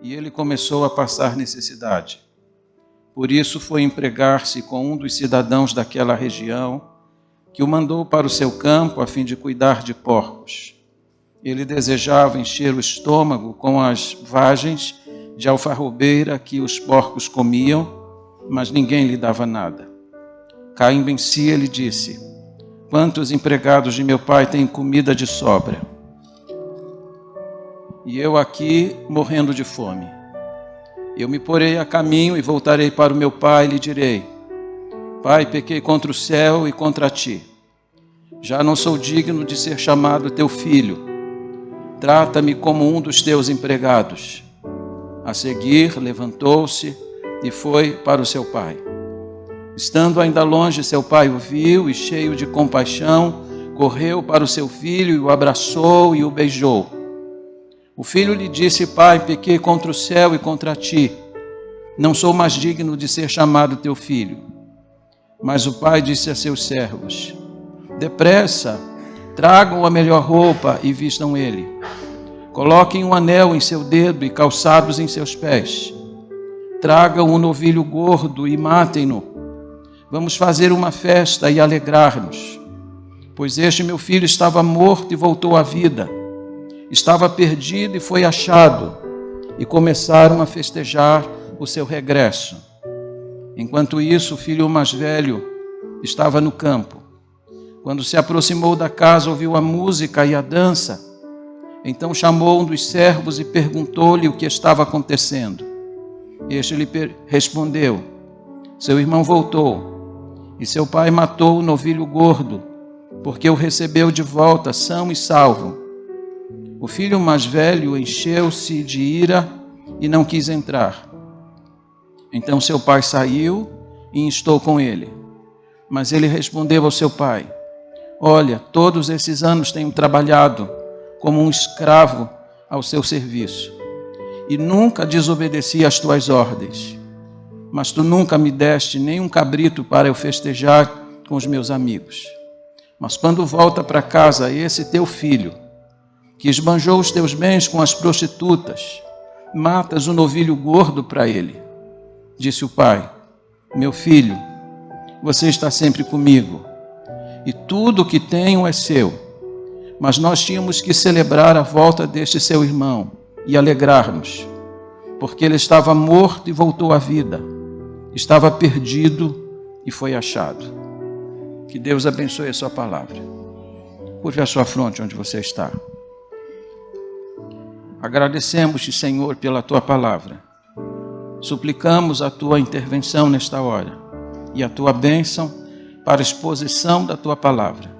e ele começou a passar necessidade. Por isso foi empregar-se com um dos cidadãos daquela região, que o mandou para o seu campo a fim de cuidar de porcos. Ele desejava encher o estômago com as vagens de alfarrobeira que os porcos comiam, mas ninguém lhe dava nada. Caindo em si, ele disse: quantos empregados de meu pai têm comida de sobra? E eu aqui morrendo de fome. Eu me porei a caminho e voltarei para o meu pai e lhe direi: Pai, pequei contra o céu e contra ti. Já não sou digno de ser chamado teu filho. Trata-me como um dos teus empregados. A seguir, levantou-se e foi para o seu pai. Estando ainda longe, seu pai o viu e, cheio de compaixão, correu para o seu filho e o abraçou e o beijou. O filho lhe disse: Pai, pequei contra o céu e contra ti. Não sou mais digno de ser chamado teu filho. Mas o pai disse a seus servos: depressa, tragam a melhor roupa e vistam ele. Coloquem um anel em seu dedo e calçados em seus pés. Tragam um novilho gordo e matem-no. Vamos fazer uma festa e alegrar-nos. Pois este meu filho estava morto e voltou à vida. Estava perdido e foi achado. E começaram a festejar o seu regresso. Enquanto isso, o filho mais velho estava no campo. Quando se aproximou da casa, ouviu a música e a dança. Então chamou um dos servos e perguntou-lhe o que estava acontecendo. Este lhe respondeu: seu irmão voltou, e seu pai matou o novilho gordo, porque o recebeu de volta são e salvo. O filho mais velho encheu-se de ira e não quis entrar. Então seu pai saiu e instou com ele. Mas ele respondeu ao seu pai: olha, todos esses anos tenho trabalhado como um escravo ao seu serviço, e nunca desobedeci às tuas ordens. Mas tu nunca me deste nem um cabrito para eu festejar com os meus amigos. Mas quando volta para casa esse teu filho, que esbanjou os teus bens com as prostitutas, matas um novilho gordo para ele. Disse o pai: meu filho, você está sempre comigo, e tudo o que tenho é seu. Mas nós tínhamos que celebrar a volta deste seu irmão e alegrar-nos, porque ele estava morto e voltou à vida, estava perdido e foi achado. Que Deus abençoe a sua palavra. Curve a sua fronte onde você está. Agradecemos-te, Senhor, pela tua palavra. Suplicamos a tua intervenção nesta hora e a tua bênção para a exposição da tua palavra.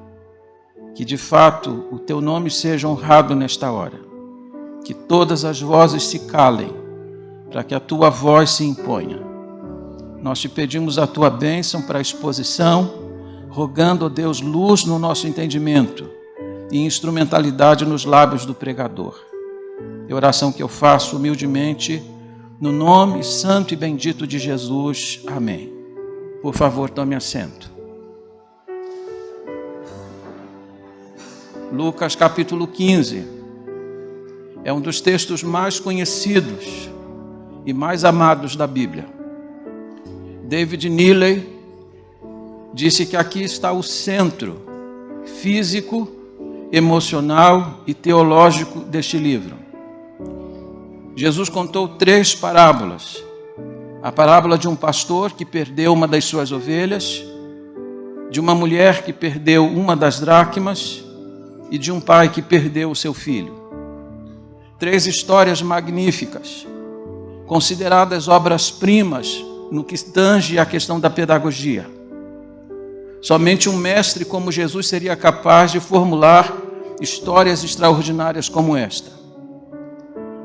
Que de fato o teu nome seja honrado nesta hora. Que todas as vozes se calem, para que a tua voz se imponha. Nós te pedimos a tua bênção para a exposição, rogando, ó Deus, luz no nosso entendimento e instrumentalidade nos lábios do pregador. É a oração que eu faço humildemente, no nome santo e bendito de Jesus. Amém. Por favor, tome assento. Lucas capítulo 15 é um dos textos mais conhecidos e mais amados da Bíblia. David Neely disse que aqui está o centro físico, emocional e teológico deste livro. Jesus contou 3 parábolas. A parábola de um pastor que perdeu uma das suas ovelhas, de uma mulher que perdeu uma das dracmas e de um pai que perdeu o seu filho. 3 histórias magníficas, consideradas obras-primas no que tange à questão da pedagogia. Somente um mestre como Jesus seria capaz de formular histórias extraordinárias como esta.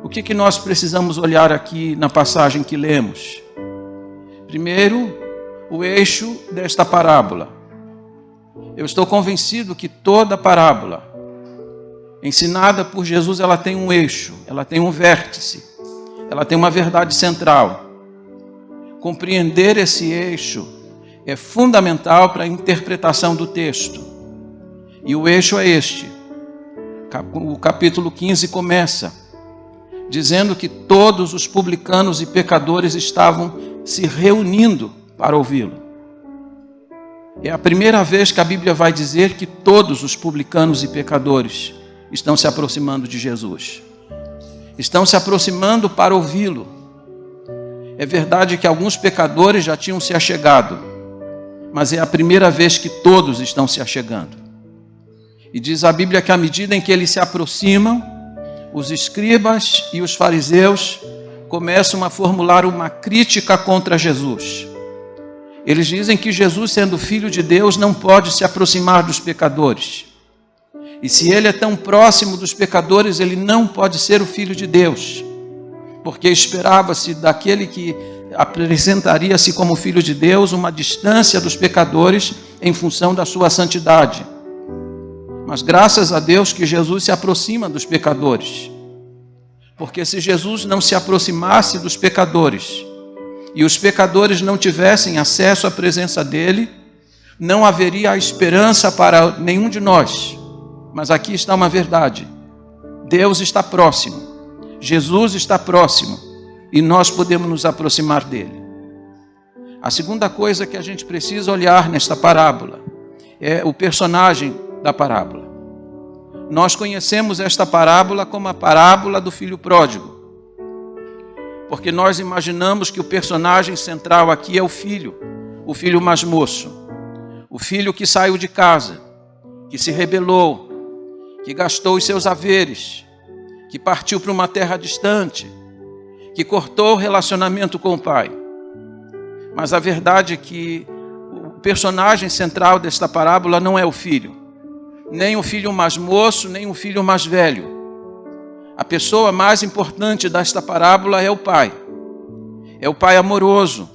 O que nós precisamos olhar aqui na passagem que lemos? Primeiro, o eixo desta parábola. Eu estou convencido que toda parábola ensinada por Jesus, ela tem um eixo, ela tem um vértice, ela tem uma verdade central. Compreender esse eixo é fundamental para a interpretação do texto. E o eixo é este. O capítulo 15 começa dizendo que todos os publicanos e pecadores estavam se reunindo para ouvi-lo. É a primeira vez que a Bíblia vai dizer que todos os publicanos e pecadores estão se aproximando de Jesus. Estão se aproximando para ouvi-lo. É verdade que alguns pecadores já tinham se achegado, mas é a primeira vez que todos estão se achegando. E diz a Bíblia que à medida em que eles se aproximam, os escribas e os fariseus começam a formular uma crítica contra Jesus. Eles dizem que Jesus, sendo filho de Deus, não pode se aproximar dos pecadores. E se ele é tão próximo dos pecadores, ele não pode ser o filho de Deus. Porque esperava-se daquele que apresentaria-se como filho de Deus uma distância dos pecadores em função da sua santidade. Mas graças a Deus que Jesus se aproxima dos pecadores. Porque se Jesus não se aproximasse dos pecadores e os pecadores não tivessem acesso à presença dele, não haveria esperança para nenhum de nós. Mas aqui está uma verdade: Deus está próximo, Jesus está próximo e nós podemos nos aproximar dele. A segunda coisa que a gente precisa olhar nesta parábola é o personagem da parábola. Nós conhecemos esta parábola como a parábola do filho pródigo, porque nós imaginamos que o personagem central aqui é o filho mais moço, o filho que saiu de casa, que se rebelou, que gastou os seus haveres, que partiu para uma terra distante, que cortou o relacionamento com o pai. Mas a verdade é que o personagem central desta parábola não é o filho, nem o filho mais moço, nem o filho mais velho. A pessoa mais importante desta parábola é o pai. É o pai amoroso,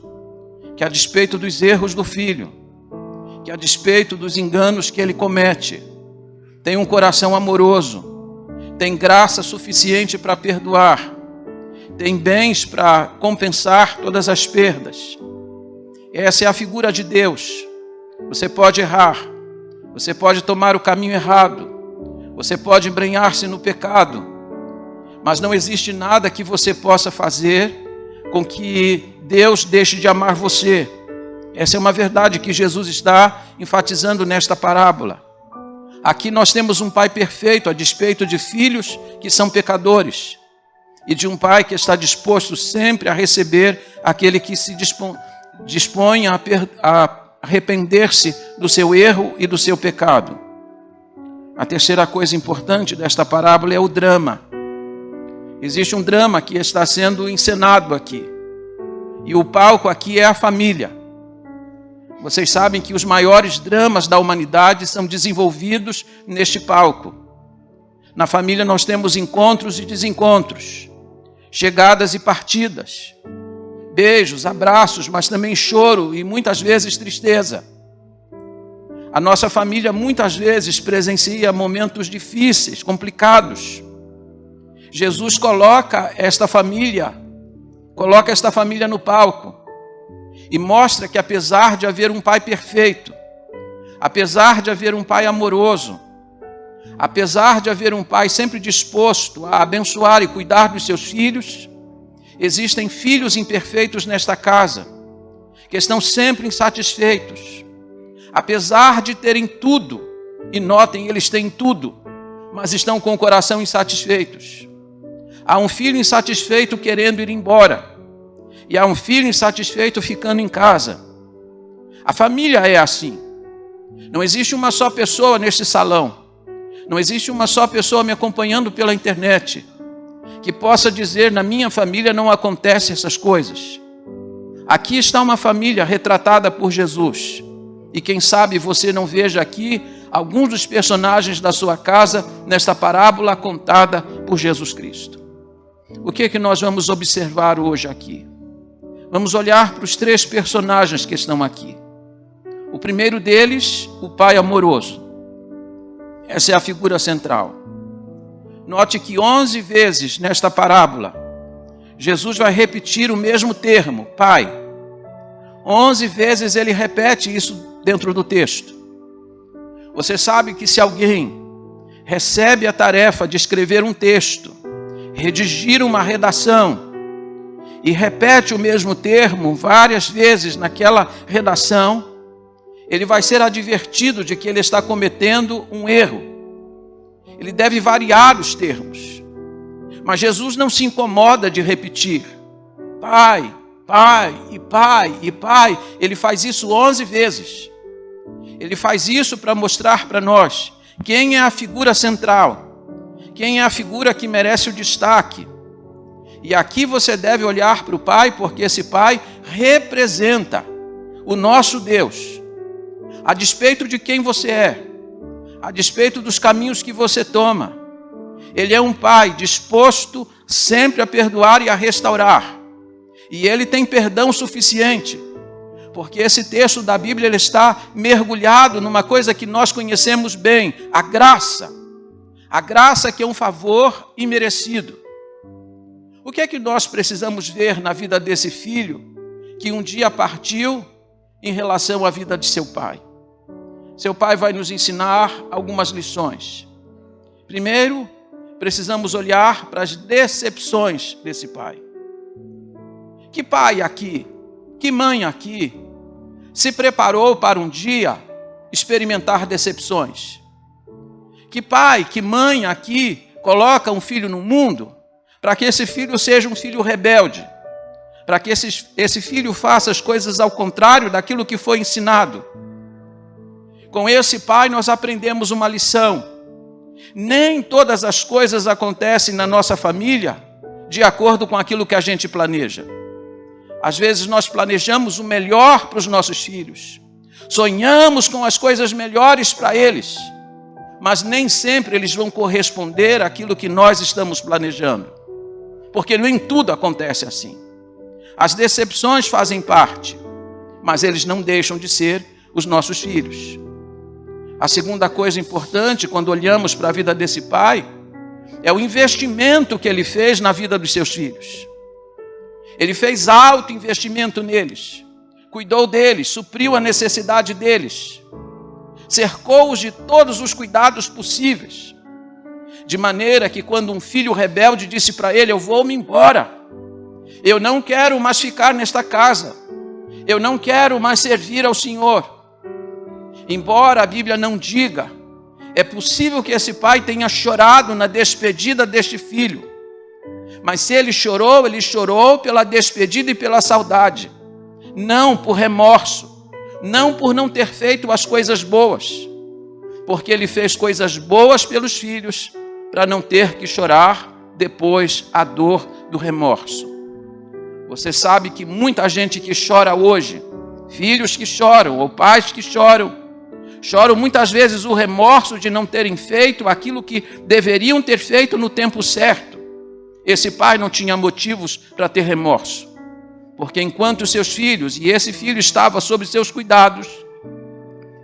que a despeito dos erros do filho, que a despeito dos enganos que ele comete, tem um coração amoroso, tem graça suficiente para perdoar, tem bens para compensar todas as perdas. Essa é a figura de Deus. Você pode errar, você pode tomar o caminho errado, você pode embrenhar-se no pecado, mas não existe nada que você possa fazer com que Deus deixe de amar você. Essa é uma verdade que Jesus está enfatizando nesta parábola. Aqui nós temos um pai perfeito a despeito de filhos que são pecadores e de um pai que está disposto sempre a receber aquele que se dispõe a arrepender-se do seu erro e do seu pecado. A terceira coisa importante desta parábola é o drama. Existe um drama que está sendo encenado aqui. E o palco aqui é a família. Vocês sabem que os maiores dramas da humanidade são desenvolvidos neste palco. Na família nós temos encontros e desencontros, chegadas e partidas, beijos, abraços, mas também choro e muitas vezes tristeza. A nossa família muitas vezes presencia momentos difíceis, complicados. Jesus coloca esta família no palco e mostra que apesar de haver um pai perfeito, apesar de haver um pai amoroso, apesar de haver um pai sempre disposto a abençoar e cuidar dos seus filhos, existem filhos imperfeitos nesta casa, que estão sempre insatisfeitos, apesar de terem tudo, e notem, eles têm tudo, mas estão com o coração insatisfeitos. Há um filho insatisfeito querendo ir embora, e há um filho insatisfeito ficando em casa. A família é assim. Não existe uma só pessoa neste salão, não existe uma só pessoa me acompanhando pela internet que possa dizer: na minha família não acontecem essas coisas. Aqui está uma família retratada por Jesus, e quem sabe você não veja aqui alguns dos personagens da sua casa nesta parábola contada por Jesus Cristo. O que é que nós vamos observar hoje aqui? Vamos olhar para os três personagens que estão aqui. O primeiro deles, o pai amoroso. Essa é a figura central. Note que 11 vezes nesta parábola, Jesus vai repetir o mesmo termo, pai. 11 vezes ele repete isso dentro do texto. Você sabe que se alguém recebe a tarefa de escrever um texto, redigir uma redação e repete o mesmo termo várias vezes naquela redação, ele vai ser advertido de que ele está cometendo um erro. Ele deve variar os termos. Mas Jesus não se incomoda de repetir. Pai, Pai e Pai e Pai. Ele faz isso 11 vezes. Ele faz isso para mostrar para nós quem é a figura central, quem é a figura que merece o destaque. E aqui você deve olhar para o Pai, porque esse Pai representa o nosso Deus. A despeito de quem você é, a despeito dos caminhos que você toma, Ele é um Pai disposto sempre a perdoar e a restaurar. E Ele tem perdão suficiente, porque esse texto da Bíblia ele está mergulhado numa coisa que nós conhecemos bem, a graça. A graça que é um favor imerecido. O que é que nós precisamos ver na vida desse filho que um dia partiu em relação à vida de seu pai? Seu pai vai nos ensinar algumas lições. Primeiro, precisamos olhar para as decepções desse pai. Que pai aqui, que mãe aqui, se preparou para um dia experimentar decepções? Que pai, que mãe aqui coloca um filho no mundo para que esse filho seja um filho rebelde, para que esse filho faça as coisas ao contrário daquilo que foi ensinado? Com esse pai nós aprendemos uma lição. Nem todas as coisas acontecem na nossa família de acordo com aquilo que a gente planeja. Às vezes nós planejamos o melhor para os nossos filhos, sonhamos com as coisas melhores para eles, mas nem sempre eles vão corresponder àquilo que nós estamos planejando, porque nem tudo acontece assim. As decepções fazem parte, mas eles não deixam de ser os nossos filhos. A segunda coisa importante, quando olhamos para a vida desse pai, é o investimento que ele fez na vida dos seus filhos. Ele fez alto investimento neles, cuidou deles, supriu a necessidade deles, cercou-os de todos os cuidados possíveis, de maneira que quando um filho rebelde disse para ele: eu vou-me embora, eu não quero mais ficar nesta casa, eu não quero mais servir ao Senhor. Embora a Bíblia não diga, é possível que esse pai tenha chorado na despedida deste filho. Mas se ele chorou pela despedida e pela saudade. Não por remorso, não por não ter feito as coisas boas. Porque ele fez coisas boas pelos filhos, para não ter que chorar depois a dor do remorso. Você sabe que muita gente que chora hoje, filhos que choram ou pais que choram muitas vezes o remorso de não terem feito aquilo que deveriam ter feito no tempo certo. Esse pai não tinha motivos para ter remorso, porque enquanto seus filhos, e esse filho estava sob seus cuidados,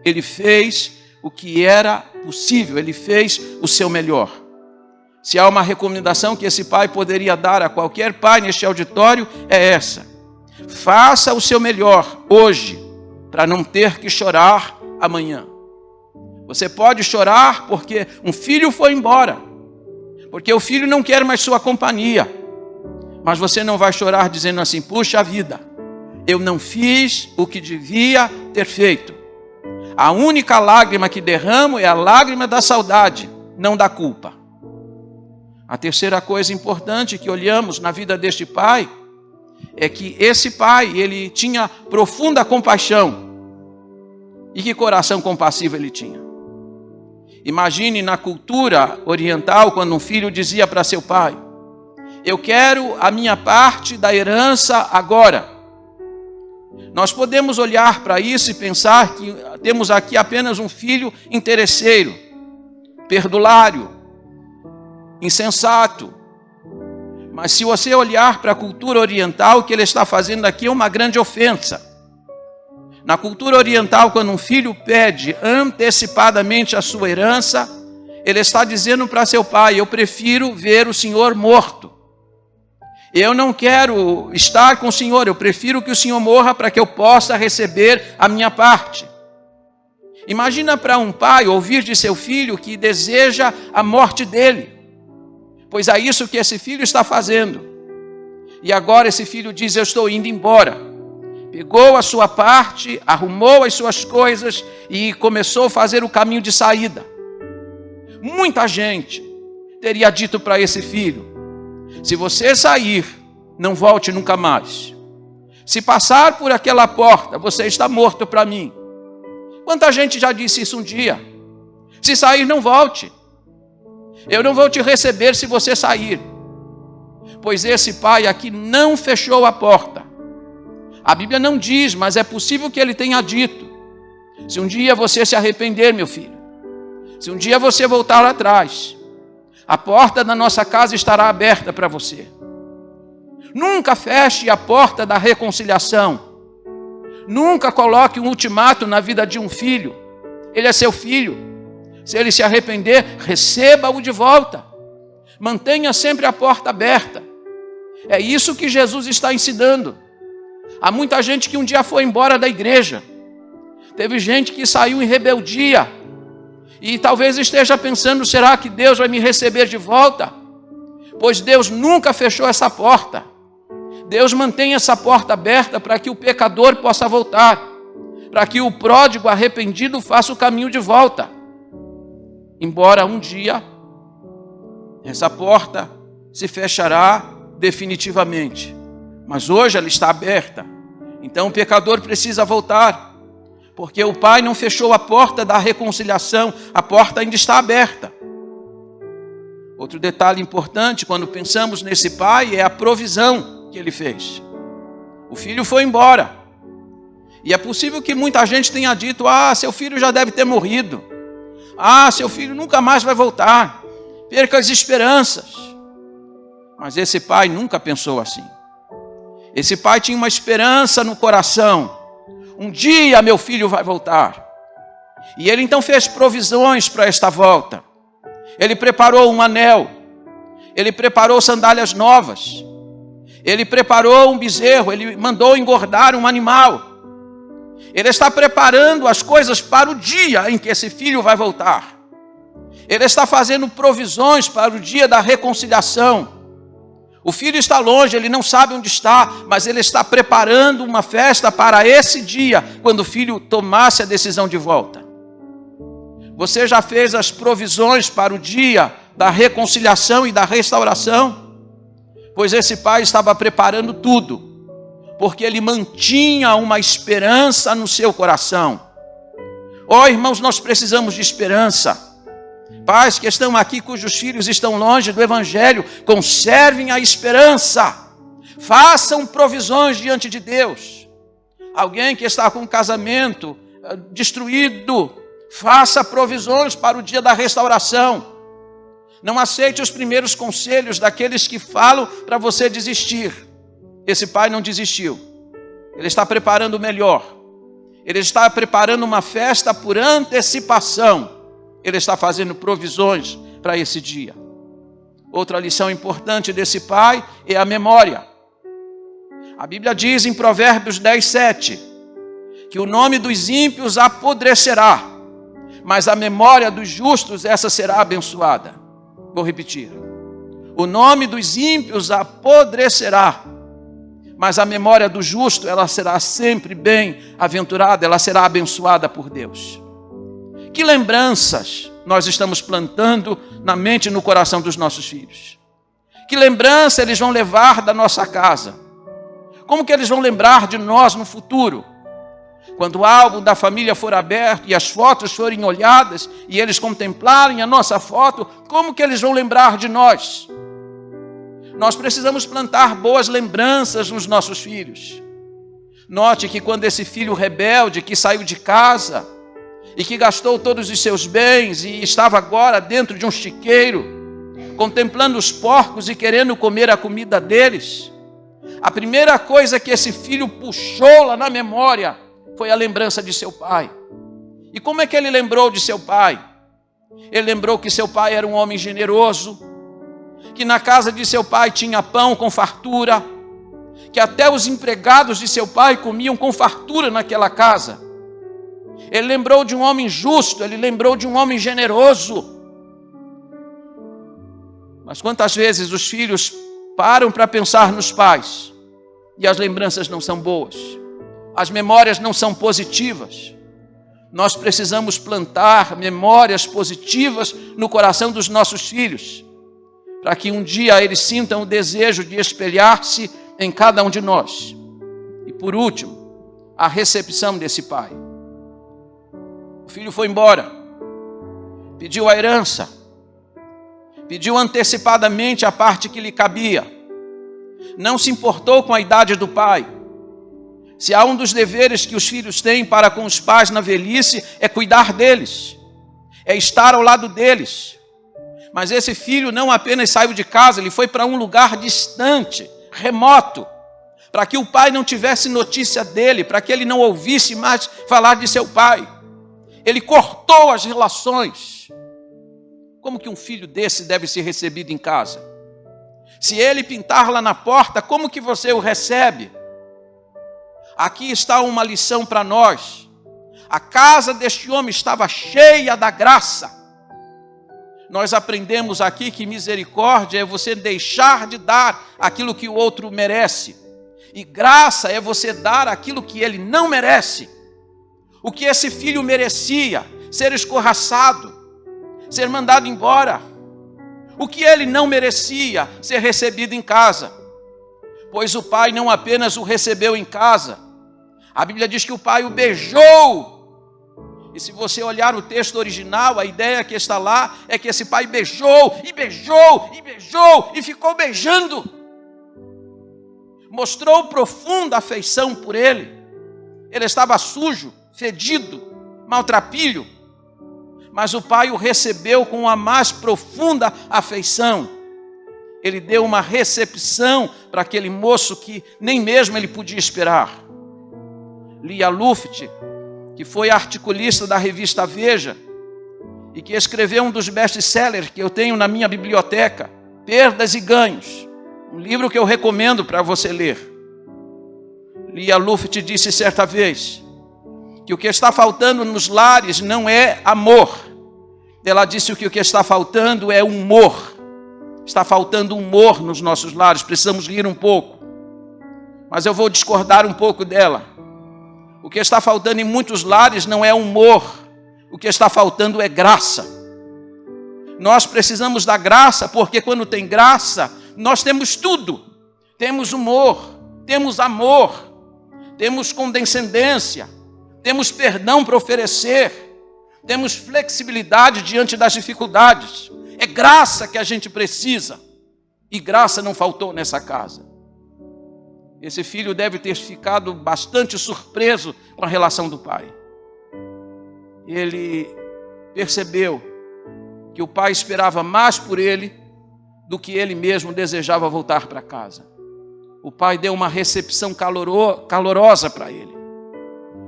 ele fez o que era possível, ele fez o seu melhor. Se há uma recomendação que esse pai poderia dar a qualquer pai neste auditório, é essa: faça o seu melhor hoje, para não ter que chorar amanhã. Você pode chorar porque um filho foi embora, porque o filho não quer mais sua companhia, mas você não vai chorar dizendo assim: puxa vida, eu não fiz o que devia ter feito. A única lágrima que derramo é a lágrima da saudade, não da culpa. A terceira coisa importante que olhamos na vida deste pai é que esse pai, ele tinha profunda compaixão. E que coração compassivo ele tinha. Imagine na cultura oriental, quando um filho dizia para seu pai: eu quero a minha parte da herança agora. Nós podemos olhar para isso e pensar que temos aqui apenas um filho interesseiro, perdulário, insensato. Mas se você olhar para a cultura oriental, o que ele está fazendo aqui é uma grande ofensa. Na cultura oriental, quando um filho pede antecipadamente a sua herança, ele está dizendo para seu pai: eu prefiro ver o senhor morto. Eu não quero estar com o senhor, eu prefiro que o senhor morra para que eu possa receber a minha parte. Imagina para um pai ouvir de seu filho que deseja a morte dele. pois é isso que esse filho está fazendo. E agora esse filho diz: eu estou indo embora. Pegou a sua parte, arrumou as suas coisas e começou a fazer o caminho de saída. Muita gente teria dito para esse filho: se você sair, não volte nunca mais. Se passar por aquela porta, você está morto para mim. Quanta gente já disse isso um dia? Se sair, não volte. Eu não vou te receber se você sair. Pois esse pai aqui não fechou a porta. A Bíblia não diz, mas é possível que ele tenha dito: se um dia você se arrepender, meu filho, se um dia você voltar atrás, a porta da nossa casa estará aberta para você. Nunca feche a porta da reconciliação. Nunca coloque um ultimato na vida de um filho. Ele é seu filho. Se ele se arrepender, receba-o de volta. Mantenha sempre a porta aberta. É isso que Jesus está ensinando. Há muita gente que um dia foi embora da igreja. Teve gente que saiu em rebeldia. E talvez esteja pensando: será que Deus vai me receber de volta? Pois Deus nunca fechou essa porta. Deus mantém essa porta aberta para que o pecador possa voltar. Para que o pródigo arrependido faça o caminho de volta. Embora um dia essa porta se fechará definitivamente. Mas hoje ela está aberta. Então o pecador precisa voltar. Porque o pai não fechou a porta da reconciliação. A porta ainda está aberta. Outro detalhe importante quando pensamos nesse pai é a provisão que ele fez. O filho foi embora. E é possível que muita gente tenha dito: ah, seu filho já deve ter morrido. Ah, seu filho nunca mais vai voltar. Perca as esperanças. Mas esse pai nunca pensou assim. Esse pai tinha uma esperança no coração. Um dia meu filho vai voltar. E ele então fez provisões para esta volta. Ele preparou um anel. Ele preparou sandálias novas. Ele preparou um bezerro. Ele mandou engordar um animal. Ele está preparando as coisas para o dia em que esse filho vai voltar. Ele está fazendo provisões para o dia da reconciliação. O filho está longe, ele não sabe onde está, mas ele está preparando uma festa para esse dia, quando o filho tomasse a decisão de volta. Você já fez as provisões para o dia da reconciliação e da restauração? Pois esse pai estava preparando tudo, porque ele mantinha uma esperança no seu coração. Oh, irmãos, nós precisamos de esperança. Pais que estão aqui, cujos filhos estão longe do Evangelho, conservem a esperança. Façam provisões diante de Deus. Alguém que está com um casamento destruído, faça provisões para o dia da restauração. Não aceite os primeiros conselhos daqueles que falam para você desistir. Esse pai não desistiu. Ele está preparando o melhor. Ele está preparando uma festa por antecipação. Ele está fazendo provisões para esse dia. Outra lição importante desse pai é a memória. A Bíblia diz em Provérbios 10:7 que o nome dos ímpios apodrecerá, mas a memória dos justos, essa será abençoada. Vou repetir. O nome dos ímpios apodrecerá, mas a memória do justo, ela será sempre bem-aventurada, ela será abençoada por Deus. Que lembranças nós estamos plantando na mente e no coração dos nossos filhos? Que lembrança eles vão levar da nossa casa? Como que eles vão lembrar de nós no futuro? Quando o álbum da família for aberto e as fotos forem olhadas e eles contemplarem a nossa foto, como que eles vão lembrar de nós? Nós precisamos plantar boas lembranças nos nossos filhos. Note que quando esse filho rebelde que saiu de casa e que gastou todos os seus bens e estava agora dentro de um chiqueiro, contemplando os porcos e querendo comer a comida deles, a primeira coisa que esse filho puxou lá na memória foi a lembrança de seu pai. E como é que ele lembrou de seu pai? Ele lembrou que seu pai era um homem generoso, que na casa de seu pai tinha pão com fartura, que até os empregados de seu pai comiam com fartura naquela casa. Ele lembrou de um homem justo, ele lembrou de um homem generoso. Mas quantas vezes os filhos param para pensar nos pais e as lembranças não são boas, as memórias não são positivas. Nós precisamos plantar memórias positivas no coração dos nossos filhos, para que um dia eles sintam o desejo de espelhar-se em cada um de nós. E por último, a recepção desse pai. O filho foi embora, pediu a herança, pediu antecipadamente a parte que lhe cabia, não se importou com a idade do pai. Se há um dos deveres que os filhos têm para com os pais na velhice, é cuidar deles, é estar ao lado deles. Mas esse filho não apenas saiu de casa, ele foi para um lugar distante, remoto, para que o pai não tivesse notícia dele, para que ele não ouvisse mais falar de seu pai. Ele cortou as relações. Como que um filho desse deve ser recebido em casa? Se ele pintar lá na porta, como que você o recebe? Aqui está uma lição para nós. A casa deste homem estava cheia da graça. Nós aprendemos aqui que misericórdia é você deixar de dar aquilo que o outro merece. E graça é você dar aquilo que ele não merece. O que esse filho merecia, ser escorraçado, ser mandado embora. O que ele não merecia, ser recebido em casa. Pois o pai não apenas o recebeu em casa, a Bíblia diz que o pai o beijou. E se você olhar o texto original, a ideia que está lá é que esse pai beijou, e beijou, e beijou, e ficou beijando. Mostrou profunda afeição por ele. Ele estava sujo, fedido, maltrapilho. Mas o pai o recebeu com a mais profunda afeição. Ele deu uma recepção para aquele moço que nem mesmo ele podia esperar. Lia Luft, que foi articulista da revista Veja e que escreveu um dos best-sellers que eu tenho na minha biblioteca, Perdas e Ganhos, um livro que eu recomendo para você ler. Lia Luft disse certa vez que o que está faltando nos lares não é amor. Ela disse que o que está faltando é humor. Está faltando humor nos nossos lares, precisamos rir um pouco. Mas eu vou discordar um pouco dela. O que está faltando em muitos lares não é humor, o que está faltando é graça. Nós precisamos da graça, porque quando tem graça, nós temos tudo. Temos humor, temos amor, temos condescendência, temos perdão para oferecer, temos flexibilidade diante das dificuldades. É graça que a gente precisa, e graça não faltou nessa casa. Esse filho deve ter ficado bastante surpreso com a relação do pai. Ele percebeu que o pai esperava mais por ele do que ele mesmo desejava voltar para casa. O pai deu uma recepção calorosa para ele.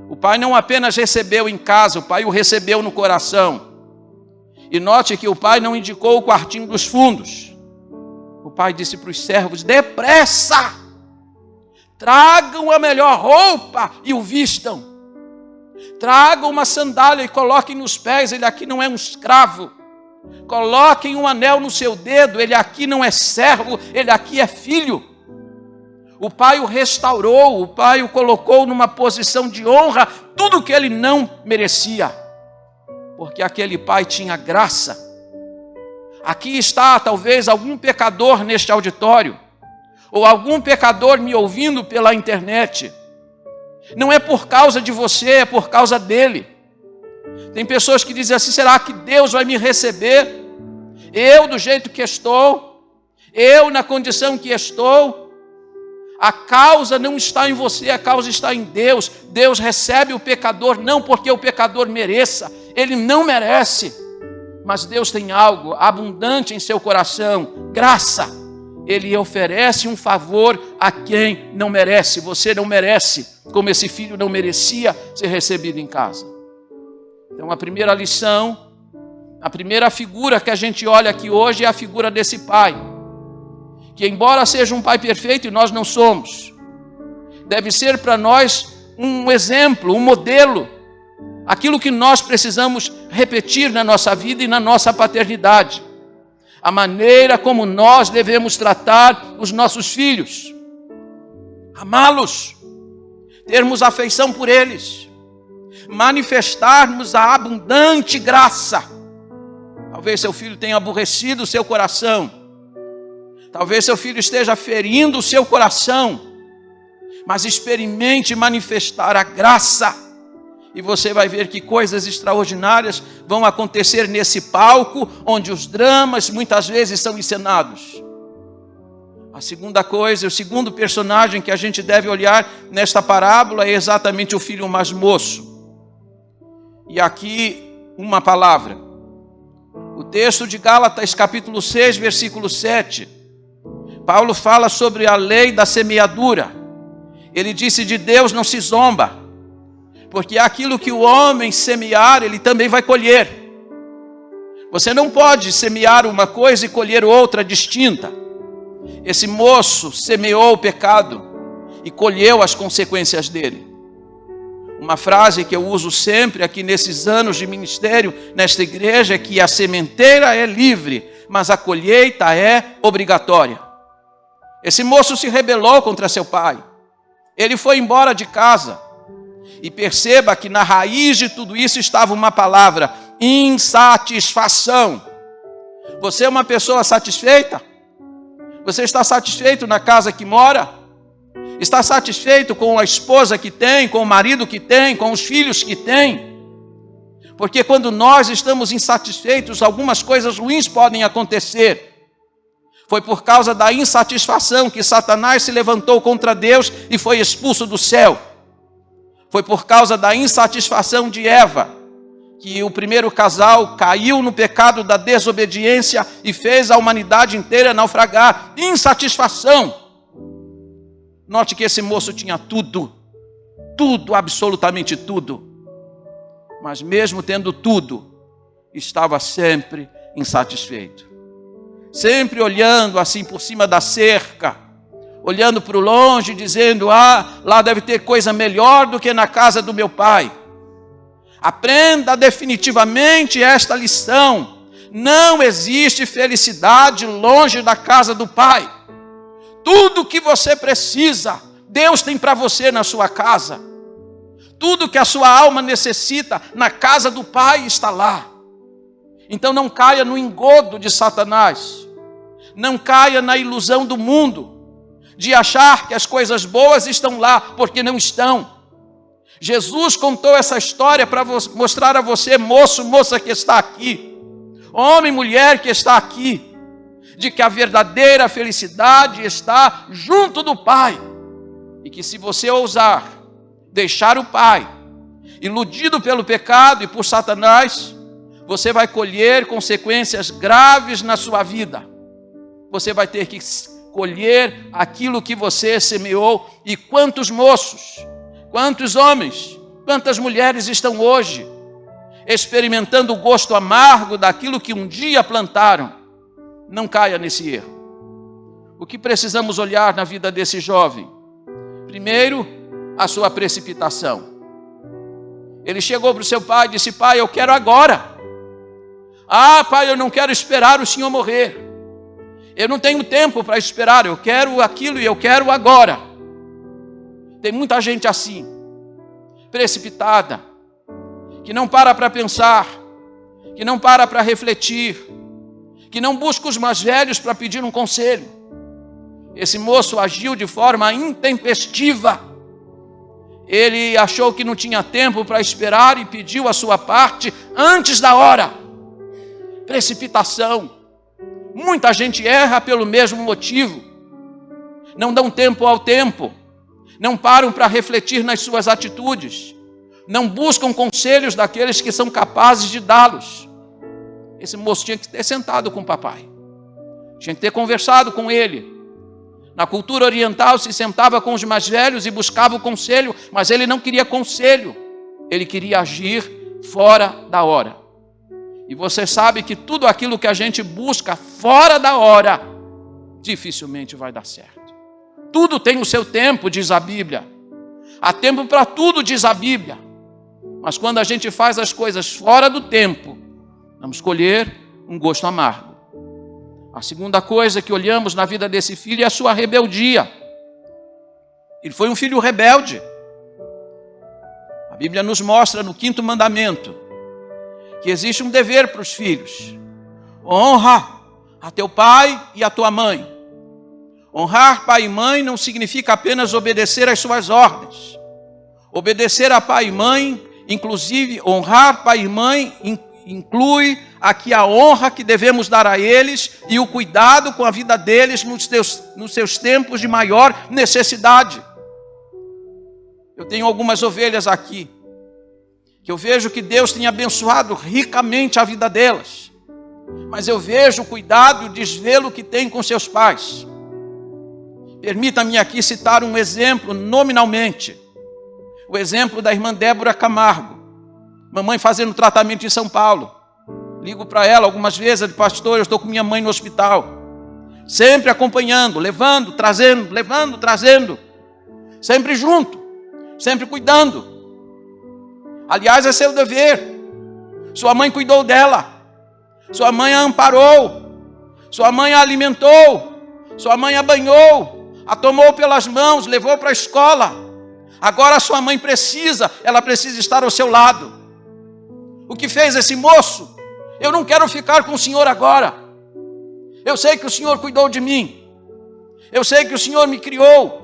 O pai não apenas recebeu em casa, o pai o recebeu no coração. E note que o pai não indicou o quartinho dos fundos. O pai disse para os servos: depressa! Tragam a melhor roupa e o vistam. Tragam uma sandália e coloquem nos pés, ele aqui não é um escravo. Coloquem um anel no seu dedo, ele aqui não é servo, ele aqui é filho. O pai o restaurou, o pai o colocou numa posição de honra, tudo que ele não merecia. Porque aquele pai tinha graça. Aqui está talvez algum pecador neste auditório, ou algum pecador me ouvindo pela internet. Não é por causa de você, é por causa dele. Tem pessoas que dizem assim: será que Deus vai me receber? Eu do jeito que estou, eu na condição que estou. A causa não está em você, a causa está em Deus. Deus recebe o pecador não porque o pecador mereça, ele não merece. Mas Deus tem algo abundante em seu coração, graça. Ele oferece um favor a quem não merece. Você não merece, como esse filho não merecia ser recebido em casa. Então a primeira lição, a primeira figura que a gente olha aqui hoje é a figura desse pai, que embora seja um pai perfeito, e nós não somos, deve ser para nós um exemplo, um modelo, aquilo que nós precisamos repetir na nossa vida e na nossa paternidade. a maneira como nós devemos tratar os nossos filhos. Amá-los, termos afeição por eles, manifestarmos a abundante graça. Talvez seu filho tenha aborrecido o seu coração, talvez seu filho esteja ferindo o seu coração, mas experimente manifestar a graça, e você vai ver que coisas extraordinárias vão acontecer nesse palco, onde os dramas muitas vezes são encenados. A segunda coisa, o segundo personagem que a gente deve olhar nesta parábola é exatamente o filho mais moço. E aqui uma palavra. O texto de Gálatas capítulo 6, versículo 7. Paulo fala sobre a lei da semeadura. Ele disse: de Deus não se zomba, porque aquilo que o homem semear, ele também vai colher. Você não pode semear uma coisa e colher outra distinta. Esse moço semeou o pecado e colheu as consequências dele. Uma frase que eu uso sempre aqui nesses anos de ministério, nesta igreja, é que a sementeira é livre, mas a colheita é obrigatória. Esse moço se rebelou contra seu pai. Ele foi embora de casa. E perceba que na raiz de tudo isso estava uma palavra: insatisfação. Você é uma pessoa satisfeita? Você está satisfeito na casa que mora? Está satisfeito com a esposa que tem, com o marido que tem, com os filhos que tem? Porque quando nós estamos insatisfeitos, algumas coisas ruins podem acontecer. Foi por causa da insatisfação que Satanás se levantou contra Deus e foi expulso do céu. Foi por causa da insatisfação de Eva que o primeiro casal caiu no pecado da desobediência e fez a humanidade inteira naufragar. Insatisfação. Note que esse moço tinha tudo, absolutamente tudo. Mas mesmo tendo tudo, estava sempre insatisfeito. Sempre olhando assim por cima da cerca, olhando para o longe, dizendo: lá deve ter coisa melhor do que na casa do meu pai. Aprenda definitivamente esta lição: não existe felicidade longe da casa do pai. Tudo que você precisa, Deus tem para você na sua casa. Tudo que a sua alma necessita, na casa do pai está lá. Então não caia no engodo de Satanás. Não caia na ilusão do mundo, de achar que as coisas boas estão lá, porque não estão. Jesus contou essa história para mostrar a você, moço, moça que está aqui, homem, mulher que está aqui, de que a verdadeira felicidade está junto do Pai. E que se você ousar deixar o Pai, iludido pelo pecado e por Satanás, você vai colher consequências graves na sua vida. Você vai ter que colher aquilo que você semeou. E quantos moços, quantos homens, quantas mulheres estão hoje experimentando o gosto amargo daquilo que um dia plantaram? Não caia nesse erro. O que precisamos olhar na vida desse jovem? Primeiro, a sua precipitação. Ele chegou para o seu pai e disse: pai, eu quero agora. Pai, eu não quero esperar o senhor morrer. Eu não tenho tempo para esperar, eu quero aquilo e eu quero agora. Tem muita gente assim, precipitada, que não para pensar, que não para refletir, que não busca os mais velhos para pedir um conselho. Esse moço agiu de forma intempestiva. Ele achou que não tinha tempo para esperar e pediu a sua parte antes da hora. Precipitação. Muita gente erra pelo mesmo motivo. Não dão tempo ao tempo. Não param para refletir nas suas atitudes. Não buscam conselhos daqueles que são capazes de dá-los. Esse moço tinha que ter sentado com o papai. Tinha que ter conversado com ele. Na cultura oriental se sentava com os mais velhos e buscava o conselho, mas ele não queria conselho. Ele queria agir fora da hora. E você sabe que tudo aquilo que a gente busca fora da hora, dificilmente vai dar certo. Tudo tem o seu tempo, diz a Bíblia. Há tempo para tudo, diz a Bíblia. Mas quando a gente faz as coisas fora do tempo, vamos colher um gosto amargo. A segunda coisa que olhamos na vida desse filho é a sua rebeldia. Ele foi um filho rebelde. A Bíblia nos mostra no 5º mandamento que existe um dever para os filhos. Honra a teu pai e a tua mãe. Honrar pai e mãe não significa apenas obedecer às suas ordens. Obedecer a pai e mãe, inclusive honrar pai e mãe, inclui aqui a honra que devemos dar a eles e o cuidado com a vida deles nos seus tempos de maior necessidade. Eu tenho algumas ovelhas aqui, que eu vejo que Deus tem abençoado ricamente a vida delas, mas eu vejo o cuidado e o desvelo que tem com seus pais. Permita-me aqui citar um exemplo nominalmente, o exemplo da irmã Débora Camargo, mamãe fazendo tratamento em São Paulo. Ligo para ela algumas vezes, pastor, eu estou com minha mãe no hospital, sempre acompanhando, levando, trazendo, sempre junto, sempre cuidando. Aliás, é seu dever. Sua mãe cuidou dela, sua mãe a amparou, sua mãe a alimentou, sua mãe a banhou, a tomou pelas mãos, levou para a escola. Agora a sua mãe ela precisa estar ao seu lado. O que fez esse moço? Eu não quero ficar com o senhor agora. Eu sei que o senhor cuidou de mim. Eu sei que o senhor me criou.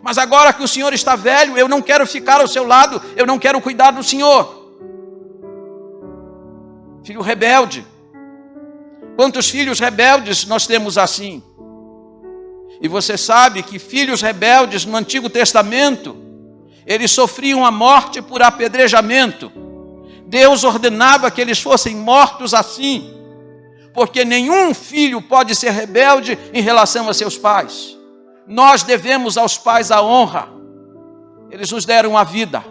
Mas agora que o senhor está velho, eu não quero ficar ao seu lado, eu não quero cuidar do senhor. Filho rebelde. Quantos filhos rebeldes nós temos assim? E você sabe que filhos rebeldes no Antigo Testamento, eles sofriam a morte por apedrejamento. Deus ordenava que eles fossem mortos assim, porque nenhum filho pode ser rebelde em relação a seus pais. Nós devemos aos pais a honra. Eles nos deram a vida.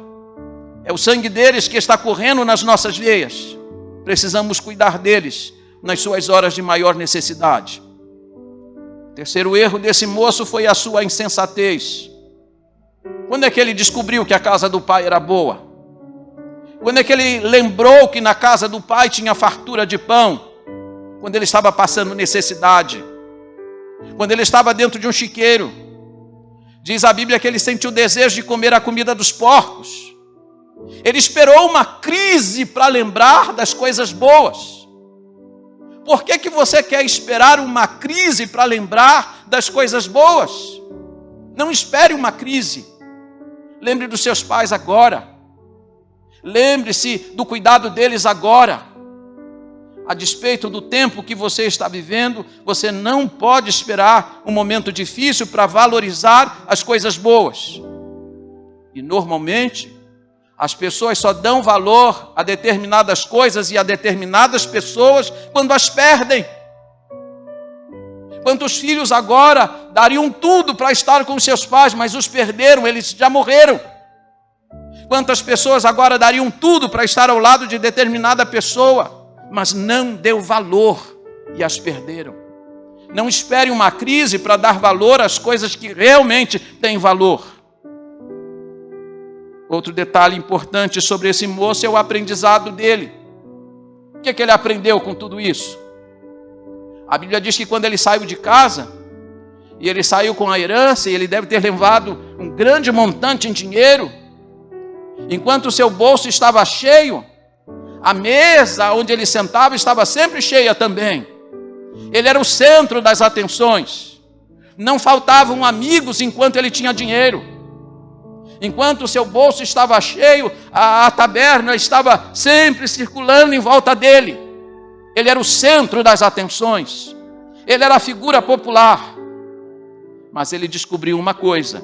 É o sangue deles que está correndo nas nossas veias. Precisamos cuidar deles nas suas horas de maior necessidade. O terceiro erro desse moço foi a sua insensatez. Quando é que ele descobriu que a casa do pai era boa? Quando é que ele lembrou que na casa do pai tinha fartura de pão? Quando ele estava passando necessidade. Quando ele estava dentro de um chiqueiro. Diz a Bíblia que ele sentiu o desejo de comer a comida dos porcos. Ele esperou uma crise para lembrar das coisas boas. Por que você quer esperar uma crise para lembrar das coisas boas? Não espere uma crise. Lembre dos seus pais agora. Lembre-se do cuidado deles agora. A despeito do tempo que você está vivendo, você não pode esperar um momento difícil para valorizar as coisas boas. E normalmente, as pessoas só dão valor a determinadas coisas e a determinadas pessoas quando as perdem. Quantos filhos agora dariam tudo para estar com seus pais, mas os perderam, eles já morreram. Quantas pessoas agora dariam tudo para estar ao lado de determinada pessoa, mas não deu valor e as perderam. Não espere uma crise para dar valor às coisas que realmente têm valor. Outro detalhe importante sobre esse moço é o aprendizado dele. O que ele aprendeu com tudo isso? A Bíblia diz que quando ele saiu de casa, e ele saiu com a herança, e ele deve ter levado um grande montante em dinheiro, enquanto o seu bolso estava cheio, a mesa onde ele sentava estava sempre cheia também. Ele era o centro das atenções. Não faltavam amigos enquanto ele tinha dinheiro. Enquanto o seu bolso estava cheio, a taberna estava sempre circulando em volta dele. Ele era o centro das atenções. Ele era a figura popular. Mas ele descobriu uma coisa.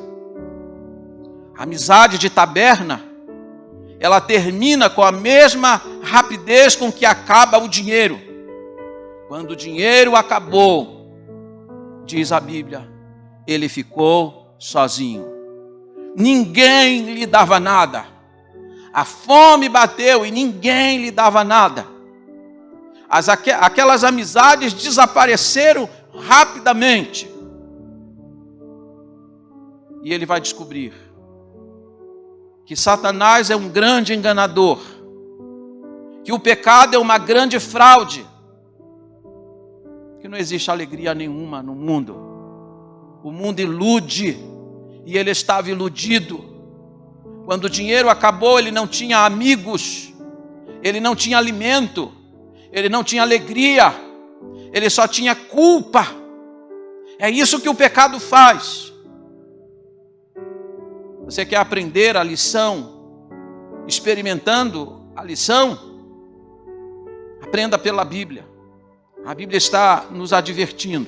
A amizade de taberna, ela termina com a mesma rapidez com que acaba o dinheiro. Quando o dinheiro acabou, diz a Bíblia, ele ficou sozinho. Ninguém lhe dava nada. A fome bateu e ninguém lhe dava nada. Aquelas amizades desapareceram rapidamente. E ele vai descobrir que Satanás é um grande enganador, que o pecado é uma grande fraude, que não existe alegria nenhuma no mundo. O mundo ilude e ele estava iludido. Quando o dinheiro acabou, ele não tinha amigos, ele não tinha alimento, ele não tinha alegria, ele só tinha culpa. É isso que o pecado faz. Você quer aprender a lição, experimentando a lição? Aprenda pela Bíblia. A Bíblia está nos advertindo.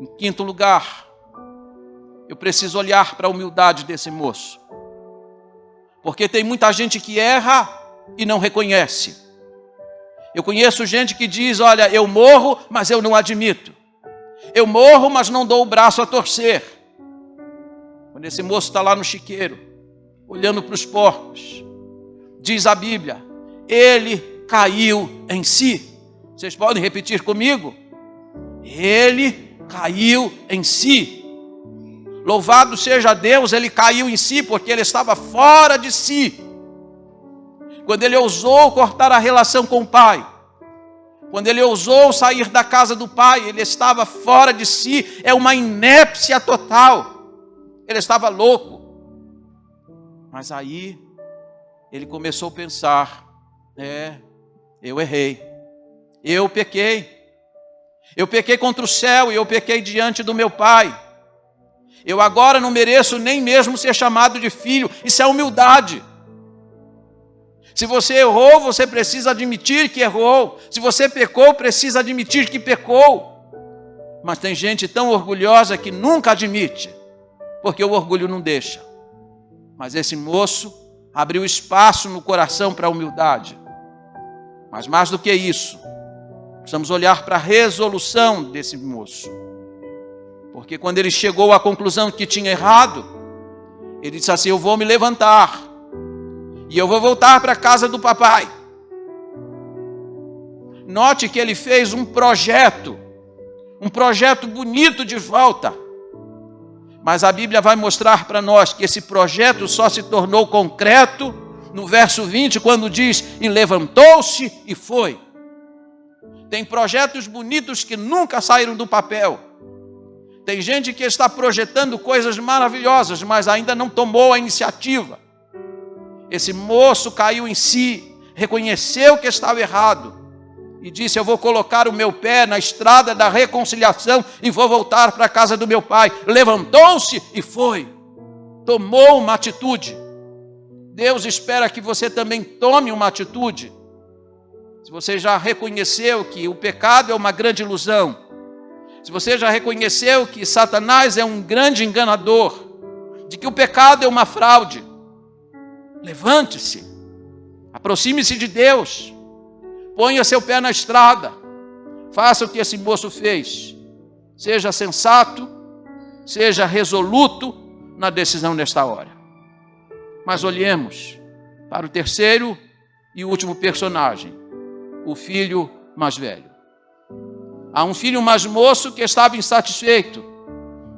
Em quinto lugar, eu preciso olhar para a humildade desse moço. Porque tem muita gente que erra e não reconhece. Eu conheço gente que diz, olha, eu morro, mas eu não admito. Eu morro, mas não dou o braço a torcer. Quando esse moço está lá no chiqueiro, olhando para os porcos, diz a Bíblia, ele caiu em si. Vocês podem repetir comigo? Ele caiu em si. Louvado seja Deus, ele caiu em si porque ele estava fora de si. Quando ele ousou cortar a relação com o pai, quando ele ousou sair da casa do pai, ele estava fora de si, é uma inépcia total. Ele estava louco. Mas aí, ele começou a pensar, eu errei, eu pequei contra o céu e eu pequei diante do meu pai. Eu agora não mereço nem mesmo ser chamado de filho. Isso é humildade. Se você errou, você precisa admitir que errou. Se você pecou, precisa admitir que pecou. Mas tem gente tão orgulhosa que nunca admite, porque o orgulho não deixa. Mas esse moço abriu espaço no coração para a humildade. Mas mais do que isso, precisamos olhar para a resolução desse moço. Porque quando ele chegou à conclusão que tinha errado, ele disse assim, eu vou me levantar e eu vou voltar para a casa do papai. Note que ele fez um projeto bonito de volta. Mas a Bíblia vai mostrar para nós que esse projeto só se tornou concreto no verso 20, quando diz, e levantou-se e foi. Tem projetos bonitos que nunca saíram do papel. Tem gente que está projetando coisas maravilhosas, mas ainda não tomou a iniciativa. Esse moço caiu em si, reconheceu que estava errado e disse, eu vou colocar o meu pé na estrada da reconciliação e vou voltar para a casa do meu pai. Levantou-se e foi. Tomou uma atitude. Deus espera que você também tome uma atitude. Se você já reconheceu que o pecado é uma grande ilusão, se você já reconheceu que Satanás é um grande enganador, de que o pecado é uma fraude, levante-se, aproxime-se de Deus, ponha seu pé na estrada, faça o que esse moço fez, seja sensato, seja resoluto na decisão nesta hora. Mas olhemos para o terceiro e último personagem, o filho mais velho. Há um filho mais moço que estava insatisfeito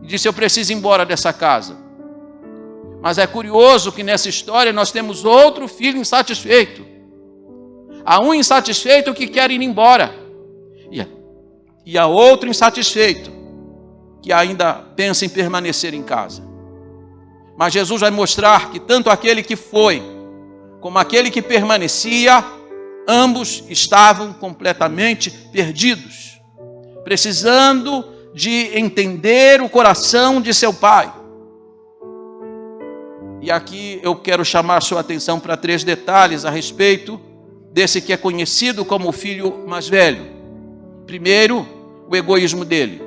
e disse, eu preciso ir embora dessa casa. Mas é curioso que nessa história nós temos outro filho insatisfeito. Há um insatisfeito que quer ir embora. E há outro insatisfeito que ainda pensa em permanecer em casa. Mas Jesus vai mostrar que tanto aquele que foi, como aquele que permanecia, ambos estavam completamente perdidos, precisando de entender o coração de seu pai. E aqui eu quero chamar sua atenção para 3 detalhes a respeito desse que é conhecido como o filho mais velho. Primeiro, o egoísmo dele.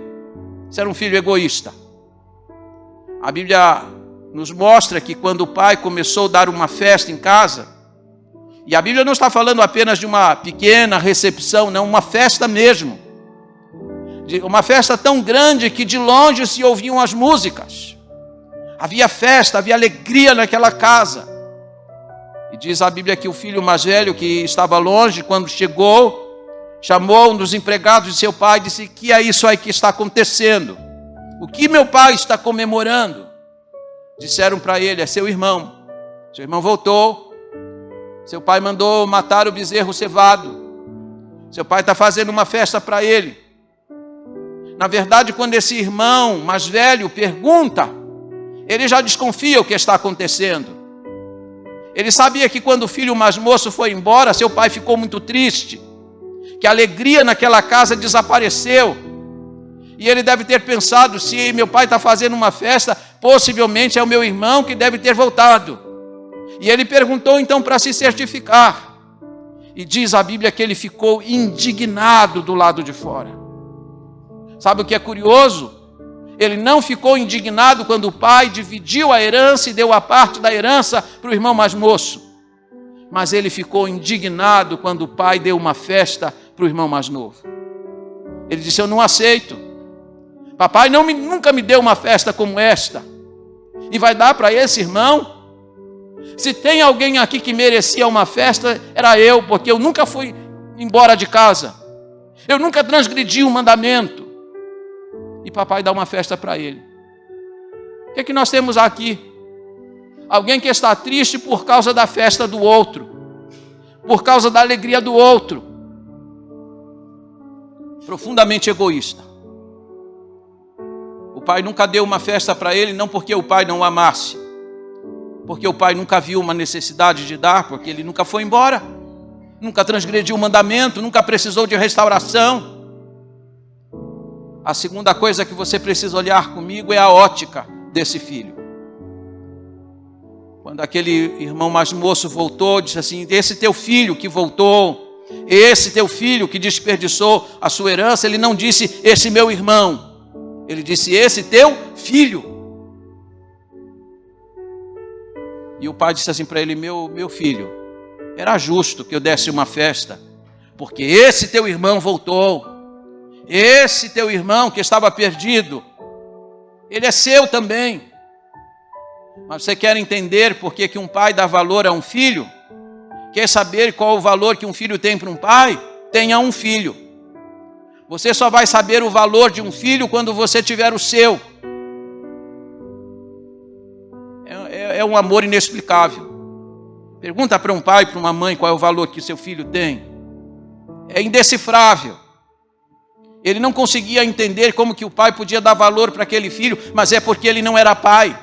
Esse era um filho egoísta. A Bíblia nos mostra que quando o pai começou a dar uma festa em casa, e a Bíblia não está falando apenas de uma pequena recepção, não, uma festa mesmo. Uma festa tão grande que de longe se ouviam as músicas. Havia festa, havia alegria naquela casa. E diz a Bíblia que o filho mais velho, que estava longe, quando chegou, chamou um dos empregados de seu pai e disse, que é isso aí que está acontecendo? O que meu pai está comemorando? Disseram para ele, é seu irmão. Seu irmão voltou, seu pai mandou matar o bezerro cevado. Seu pai está fazendo uma festa para ele. Na verdade, quando esse irmão mais velho pergunta, ele já desconfia o que está acontecendo. Ele sabia que quando o filho mais moço foi embora, seu pai ficou muito triste, que a alegria naquela casa desapareceu. E ele deve ter pensado, se meu pai está fazendo uma festa, possivelmente é o meu irmão que deve ter voltado. E ele perguntou então para se certificar. E diz a Bíblia que ele ficou indignado do lado de fora. Sabe o que é curioso? Ele não ficou indignado quando o pai dividiu a herança e deu a parte da herança para o irmão mais moço. Mas ele ficou indignado quando o pai deu uma festa para o irmão mais novo. Ele disse, eu não aceito. Papai nunca me deu uma festa como esta. E vai dar para esse irmão? Se tem alguém aqui que merecia uma festa, era eu, porque eu nunca fui embora de casa. Eu nunca transgredi um mandamento. E papai dá uma festa para ele. O que é que nós temos aqui? Alguém que está triste por causa da festa do outro, por causa da alegria do outro. Profundamente egoísta. O pai nunca deu uma festa para ele, não porque o pai não o amasse, porque o pai nunca viu uma necessidade de dar, porque ele nunca foi embora, nunca transgrediu o mandamento, nunca precisou de restauração. A segunda coisa que você precisa olhar comigo é a ótica desse filho. Quando aquele irmão mais moço voltou, disse assim, esse teu filho que voltou, esse teu filho que desperdiçou a sua herança, ele não disse, esse meu irmão, ele disse, esse teu filho. E o pai disse assim para ele, meu filho, era justo que eu desse uma festa, porque esse teu irmão voltou, esse teu irmão que estava perdido, ele é seu também. Mas você quer entender por que um pai dá valor a um filho? Quer saber qual o valor que um filho tem para um pai? Tenha um filho. Você só vai saber o valor de um filho quando você tiver o seu. É um amor inexplicável. Pergunta para um pai, para uma mãe, qual é o valor que seu filho tem. É indecifrável. Ele não conseguia entender como que o pai podia dar valor para aquele filho, mas é porque ele não era pai.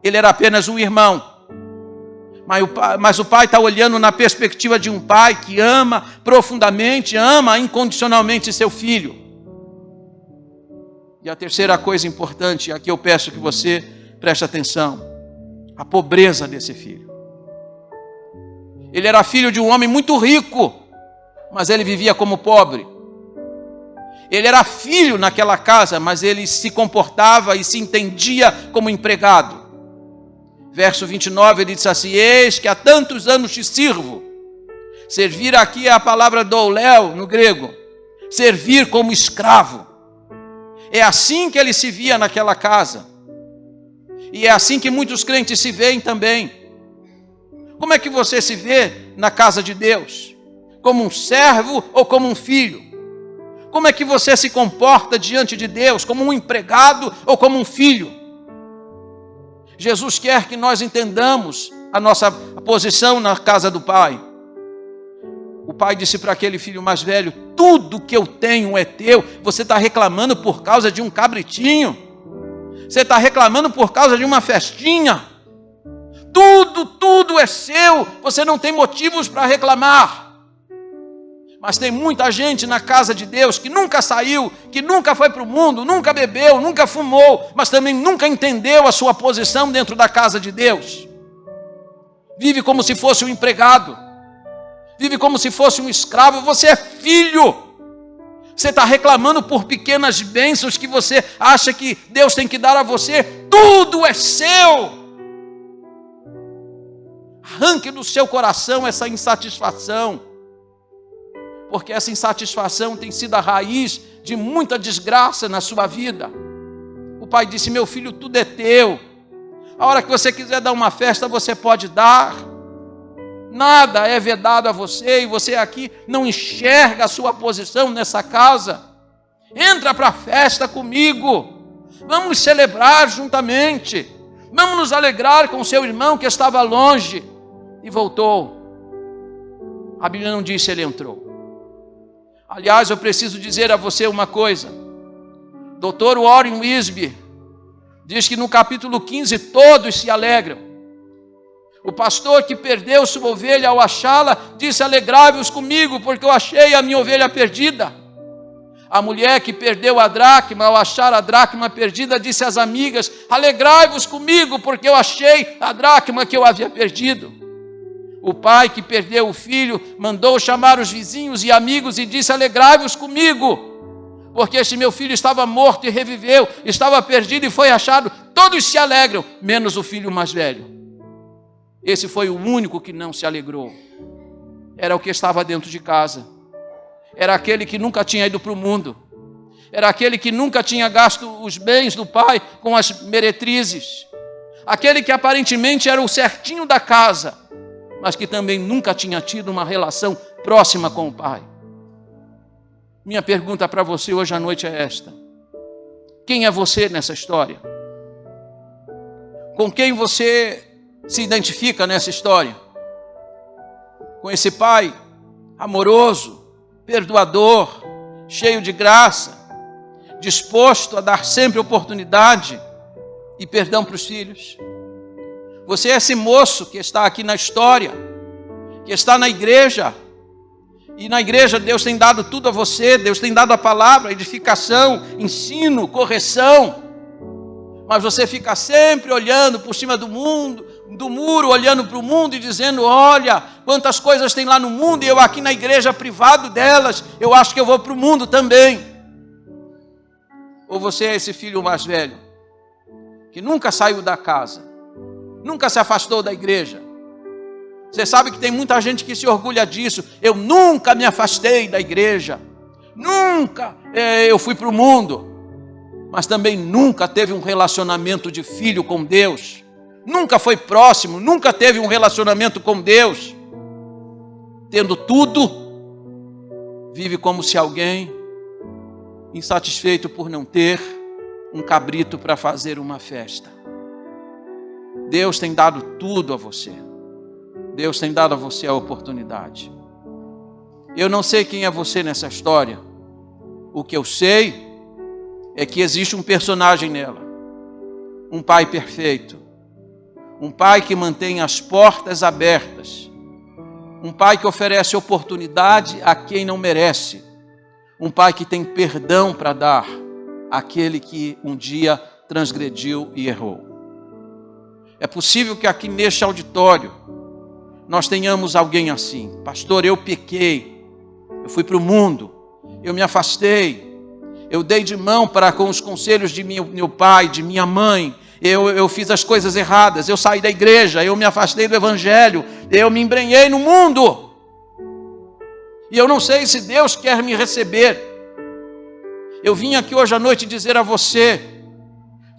Ele era apenas um irmão. Mas o pai está olhando na perspectiva de um pai que ama profundamente, ama incondicionalmente seu filho. E a terceira coisa importante, aqui eu peço que você preste atenção, a pobreza desse filho. Ele era filho de um homem muito rico, mas ele vivia como pobre. Ele era filho naquela casa, mas ele se comportava e se entendia como empregado. Verso 29, ele diz assim, eis que há tantos anos te sirvo. Servir aqui é a palavra douléu no grego. Servir como escravo. É assim que ele se via naquela casa. E é assim que muitos crentes se veem também. Como é que você se vê na casa de Deus? Como um servo ou como um filho? Como é que você se comporta diante de Deus? Como um empregado ou como um filho? Jesus quer que nós entendamos a nossa posição na casa do Pai. O pai disse para aquele filho mais velho, tudo que eu tenho é teu. Você está reclamando por causa de um cabritinho? Você está reclamando por causa de uma festinha? Tudo é seu. Você não tem motivos para reclamar. Mas tem muita gente na casa de Deus que nunca saiu, que nunca foi para o mundo, nunca bebeu, nunca fumou, mas também nunca entendeu a sua posição dentro da casa de Deus. Vive como se fosse um empregado, vive como se fosse um escravo. Você é filho. Você está reclamando por pequenas bênçãos que você acha que Deus tem que dar a você. Tudo é seu. Arranque do seu coração essa insatisfação, porque essa insatisfação tem sido a raiz de muita desgraça na sua vida. O pai disse, meu filho, tudo é teu. A hora que você quiser dar uma festa, você pode dar. Nada é vedado a você, e você aqui não enxerga a sua posição nessa casa. Entra para a festa comigo. Vamos celebrar juntamente. Vamos nos alegrar com o seu irmão que estava longe e voltou. A Bíblia não diz se ele entrou. Aliás, eu preciso dizer a você uma coisa. Dr. Warren Wiersbe diz que no capítulo 15 todos se alegram. O pastor que perdeu sua ovelha ao achá-la disse: alegrai-vos comigo, porque eu achei a minha ovelha perdida. A mulher que perdeu a dracma ao achar a dracma perdida disse às amigas: alegrai-vos comigo, porque eu achei a dracma que eu havia perdido. O pai que perdeu o filho mandou chamar os vizinhos e amigos e disse: alegrai-vos comigo, porque este meu filho estava morto e reviveu, estava perdido e foi achado. Todos se alegram, menos o filho mais velho. Esse foi o único que não se alegrou. Era o que estava dentro de casa. Era aquele que nunca tinha ido para o mundo. Era aquele que nunca tinha gasto os bens do pai com as meretrizes. Aquele que aparentemente era o certinho da casa, mas que também nunca tinha tido uma relação próxima com o pai. Minha pergunta para você hoje à noite é esta: quem é você nessa história? Com quem você se identifica nessa história? Com esse pai amoroso, perdoador, cheio de graça, disposto a dar sempre oportunidade e perdão para os filhos? Você é esse moço que está aqui na história, que está na igreja, e na igreja Deus tem dado tudo a você, Deus tem dado a palavra, edificação, ensino, correção, mas você fica sempre olhando por cima do muro, olhando para o mundo e dizendo: olha, quantas coisas tem lá no mundo e eu aqui na igreja privado delas, eu acho que eu vou para o mundo também. Ou você é esse filho mais velho, que nunca saiu da casa, nunca se afastou da igreja. Você sabe que tem muita gente que se orgulha disso: eu nunca me afastei da igreja, nunca eu fui para o mundo, mas também nunca teve um relacionamento de filho com Deus, nunca foi próximo, nunca teve um relacionamento com Deus. Tendo tudo, vive como se alguém insatisfeito por não ter um cabrito para fazer uma festa. Deus tem dado tudo a você. Deus tem dado a você a oportunidade. Eu não sei quem é você nessa história. O que eu sei é que existe um personagem nela. Um pai perfeito. Um pai que mantém as portas abertas. Um pai que oferece oportunidade a quem não merece. Um pai que tem perdão para dar àquele que um dia transgrediu e errou. É possível que aqui neste auditório nós tenhamos alguém assim: pastor, eu pequei, eu fui para o mundo, eu me afastei, eu dei de mão para com os conselhos de meu pai, de minha mãe, eu fiz as coisas erradas, eu saí da igreja, eu me afastei do evangelho, eu me embrenhei no mundo, e eu não sei se Deus quer me receber. Eu vim aqui hoje à noite dizer a você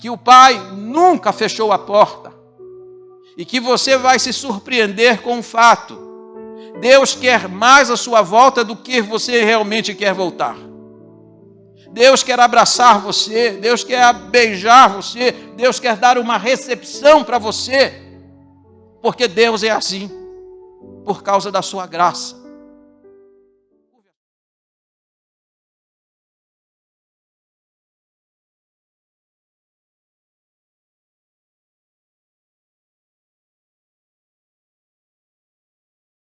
que o Pai nunca fechou a porta, e que você vai se surpreender com o fato: Deus quer mais a sua volta do que você realmente quer voltar. Deus quer abraçar você, Deus quer beijar você, Deus quer dar uma recepção para você, porque Deus é assim, por causa da sua graça.